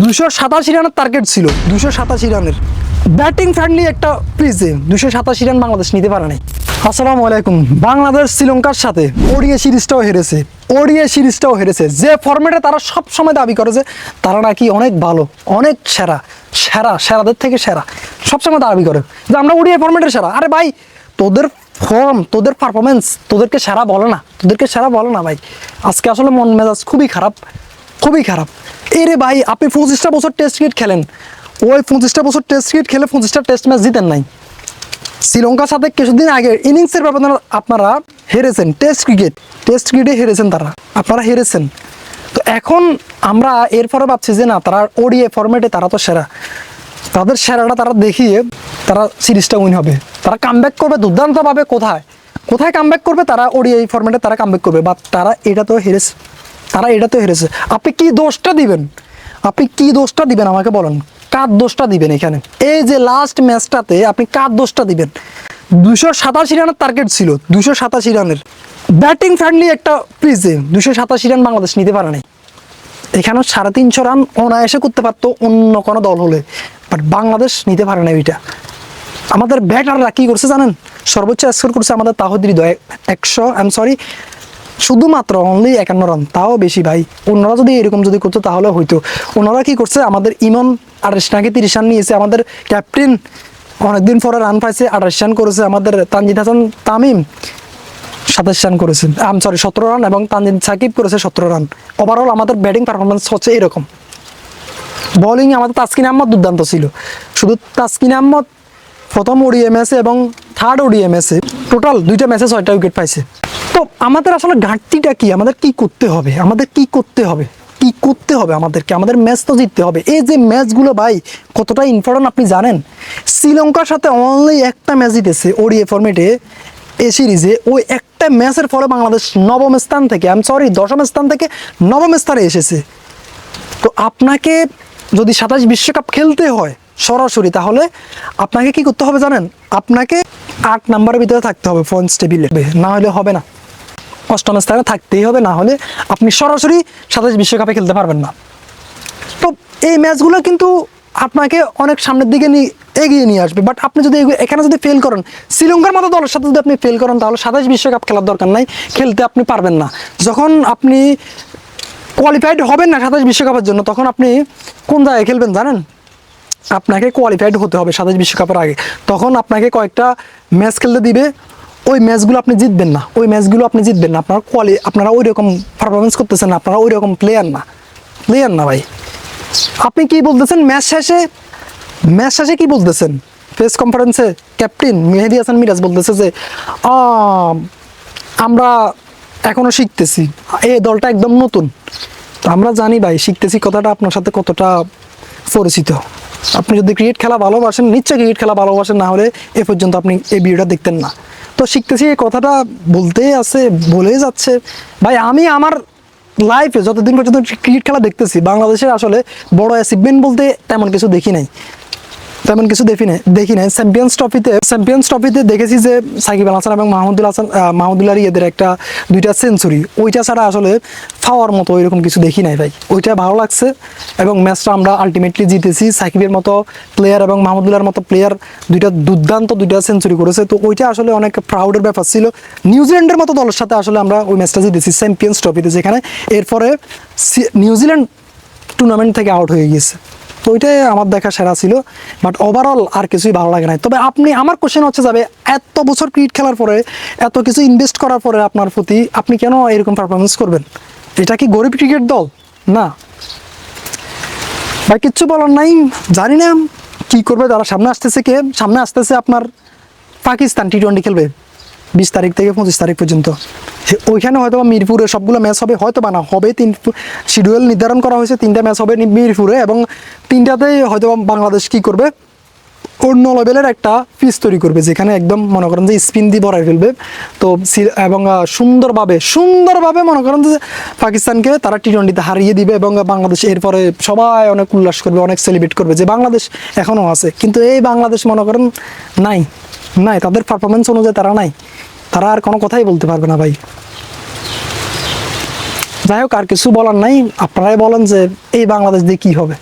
287 রানের টার্গেট ছিল, 287 রানের ব্যাটিং ফ্রেন্ডলি একটা পিচে 287 রান বাংলাদেশ নিতে পারে নাই। আসসালামু আলাইকুম। বাংলাদেশ শ্রীলঙ্কার সাথে ওডিআই সিরিজটাও হেরেছে, যে ফরম্যাটে তারা সব সময় দাবি করে যে তারা নাকি অনেক ভালো, অনেক সেরাদের থেকে সেরা, সবসময় দাবি করে যে আমরা ওডিআই ফরম্যাটের সেরা। আরে ভাই, তোদের ফর্ম, তোদের পারফরমেন্স তোদেরকে সেরা বলে না ভাই। আজকে আসলে মন মেজাজ খুবই খারাপ। এরে ভাই, আপনি 25টা বছর টেস্ট ক্রিকেট খেলেন, ওই 25টা বছর টেস্ট ক্রিকেট খেলে 25টা টেস্ট ম্যাচ জিতেন নাই। শ্রীলঙ্কার সাথে কিছুদিন আগে ইনিংসের ব্যবধানে আপনারা হেরেছেন, টেস্ট ক্রিকেটে হেরেছেন, আপনারা হেরেছেন। তো এখন আমরা এরপরে ভাবছি যে না, তারা ওডিআই ফরম্যাটে তারা তো সেরা, তাদের সেরাটা তারা দেখিয়ে তারা সিরিজটা উইন হবে, তারা কামব্যাক করবে দুর্দান্তভাবে। কোথায় কামব্যাক করবে? তারা ওডিআই ফরম্যাটে তারা কামব্যাক করবে, বা তারা এটা তো হেরেছে। আপনি কি দোষটা দিবেন আমাকে বলেন, কার দোষটা দিবেন এখানে? এই যে লাস্ট ম্যাচটাতে আপনি কার দোষটা দিবেন? 287 রানের টার্গেট ছিল, 287 রানের ব্যাটিং ফ্রেন্ডলি একটা পিচে 287 রান বাংলাদেশ নিতে পারে নাই। এখানে 350 রান অনায়াসে করতে পারতো অন্য কোনো দল হলে, বাট বাংলাদেশ নিতে পারে না। ওইটা আমাদের ব্যাটাররা কি করছে জানেন? সর্বোচ্চ স্কোর করছে আমাদের তাহিদ হৃদয় 100, শুধুমাত্র অনলি 51 রান, তাও বেশি ভাই। অন্যরা যদি এরকম করতো তাহলে হইতো। ওনারা কি করছে? আমাদের ইমন 28 নাকি 30 রান নিয়েছে, আমাদের ক্যাপ্টেন অনেকদিন পরে রান পাইছে, 28 রান করেছে, আমাদের তানজিদ হাসান তামিম 27 রান করেছে, 17 রান, এবং তানজিদ সাকিব করেছে 17 রান। ওভারঅল আমাদের ব্যাটিং পারফরমেন্স হচ্ছে এরকম। বোলিং আমাদের তাসকিন আহমদ দুর্দান্ত ছিল, শুধু তাসকিন আহমদ প্রথম ওডিআই ম্যাচে এবং থার্ড ওডিআই ম্যাচে টোটাল 2টা ম্যাচে 6টা উইকেট পাইছে। তো আমাদের আসলে ঘাটতিটা কি? আমাদের কি করতে হবে? আমাদের ম্যাচ তো জিততে হবে। এই যে ম্যাচগুলো ভাই কতটা ইম্পর্টেন্ট আপনি জানেন? শ্রীলঙ্কার সাথে অনলি একটা ম্যাচ জিতেছে ওডিআই ফরম্যাটে এ সিরিজে। ওই একটা ম্যাচের ফলে বাংলাদেশ 10ম স্থান থেকে নবম স্থানে এসেছে। তো আপনাকে যদি 27 বিশ্বকাপ খেলতে হয় সরাসরি, তাহলে আপনাকে কি করতে হবে জানেন? আপনাকে 8 নম্বরের ভিতরে থাকতে হবে পয়েন্টস টেবিলে, না হলে হবে না। 8ম স্থানে থাকতেই হবে, না হলে আপনি সরাসরি 27 বিশ্বকাপে খেলতে পারবেন না। তো এই ম্যাচগুলো কিন্তু আপনাকে অনেক সামনের দিকে এগিয়ে নিয়ে আসবে, বাট আপনি যদি এখানে ফেল করেন, শ্রীলঙ্কার মতো দলের সাথে যদি আপনি ফেল করেন, তাহলে 27 বিশ্বকাপ খেলার দরকার নাই, খেলতে আপনি পারবেন না। যখন আপনি কোয়ালিফাইড হবেন না 27 বিশ্বকাপের জন্য, তখন আপনি কোন জায়গায় খেলবেন জানেন? আপনাকে কোয়ালিফাইড হতে হবে 27 বিশ্বকাপের আগে। তখন আপনাকে কয়েকটা ম্যাচ খেলতে দিবে, ওই ম্যাচগুলো আপনি জিতবেন না, আপনারা ওই রকম পারফরমেন্স করতেছেন না, আপনারা ওই রকম প্লেয়ার না ভাই। আপনি কি বলতেছেন ম্যাচ শেষে কি বলতেছেন? প্রেস কনফারেন্সে ক্যাপ্টেন মেহেদী হাসান মিরাজ বলতেছে যে আমরা এখনো শিখতেছি, এই দলটা একদম নতুন। তো আমরা জানি ভাই, শিখতেছি কথাটা আপনার সাথে কতটা পরিচিত। আপনি যদি ক্রিকেট খেলা ভালোবাসেন, নিশ্চয়ই ক্রিকেট খেলা ভালোবাসেন, না হলে এ পর্যন্ত আপনি এই ভিডিওটা দেখতেন না। তো শিখতেছি এই কথাটা বলেই যাচ্ছে ভাই। আমি আমার লাইফে যতদিন পর্যন্ত ক্রিকেট খেলা দেখতেছি, বাংলাদেশের আসলে বড় অ্যাচিভমেন্ট বলতে তেমন কিছু দেখি নাই। চ্যাম্পিয়ন্স ট্রফিতে দেখেছি যে সাকিব আল হাসান এবং মাহমুদুল্লাহ এদের 2টা সেঞ্চুরি, ওইটা ছাড়া আসলে পাওয়ার মতো ওইরকম কিছু দেখি নাই ভাই। ওইটা ভালো লাগছে, এবং ম্যাচটা আমরা আলটিমেটলি জিতেছি। সাকিবের মতো প্লেয়ার এবং মাহমুদুল্লাহর মতো প্লেয়ার দুর্দান্ত 2টা সেঞ্চুরি করেছে। তো ওইটা আসলে অনেক প্রাউডের ব্যাপার ছিল। নিউজিল্যান্ডের মতো দলের সাথে আসলে আমরা ওই ম্যাচটা জিতেছি চ্যাম্পিয়ন্স ট্রফিতে, যেখানে এরপরে নিউজিল্যান্ড টুর্নামেন্ট থেকে আউট হয়ে গিয়েছে। তো ওইটাই আমার দেখা সেরা ছিল, বাট ওভারঅল আর কিছুই ভালো লাগে না। তবে আমার কোশ্চেন হচ্ছে যাবে, এত বছর ক্রিকেট খেলার পরে, এত কিছু ইনভেস্ট করার পরে আপনার প্রতি আপনি কেন এরকম পারফরমেন্স করবেন? এটা কি গরিব ক্রিকেট দল? না ভাই, কিচ্ছু বলার নাই। জানি না কি করবে তারা। সামনে আসতেছে আপনার পাকিস্তান T20 খেলবে 20 তারিখ থেকে 25 তারিখ পর্যন্ত। ওইখানে হয়তো মিরপুরে সবগুলো ম্যাচ হবে, হয়তো বা না হবে। শিডিউল নির্ধারণ করা হয়েছে, 3টা ম্যাচ হবে মিরপুরে, এবং 3টাতেই হয়তো বাংলাদেশ কি করবে, অন্য লেভেলের একটা পিচ তৈরি করবে, যেখানে একদম মনে করেন যে স্পিন দিয়ে ভরাই ফেলবে। তো এবং সুন্দরভাবে মনে করেন যে পাকিস্তানকে তারা T20তে হারিয়ে দিবে, এবং বাংলাদেশ এরপরে সবাই অনেক উল্লাস করবে, অনেক সেলিব্রেট করবে যে বাংলাদেশ এখনও আছে। কিন্তু এই বাংলাদেশ মনে করেন নাই, তাদের পারফরমেন্স অনুযায়ী তারা আর কোনো কথাই বলতে পারবে না ভাই। যাই হোক, আর কিছু বলার নাই। আপনারাই বলেন যে এই বাংলাদেশ দিয়ে কী হবে।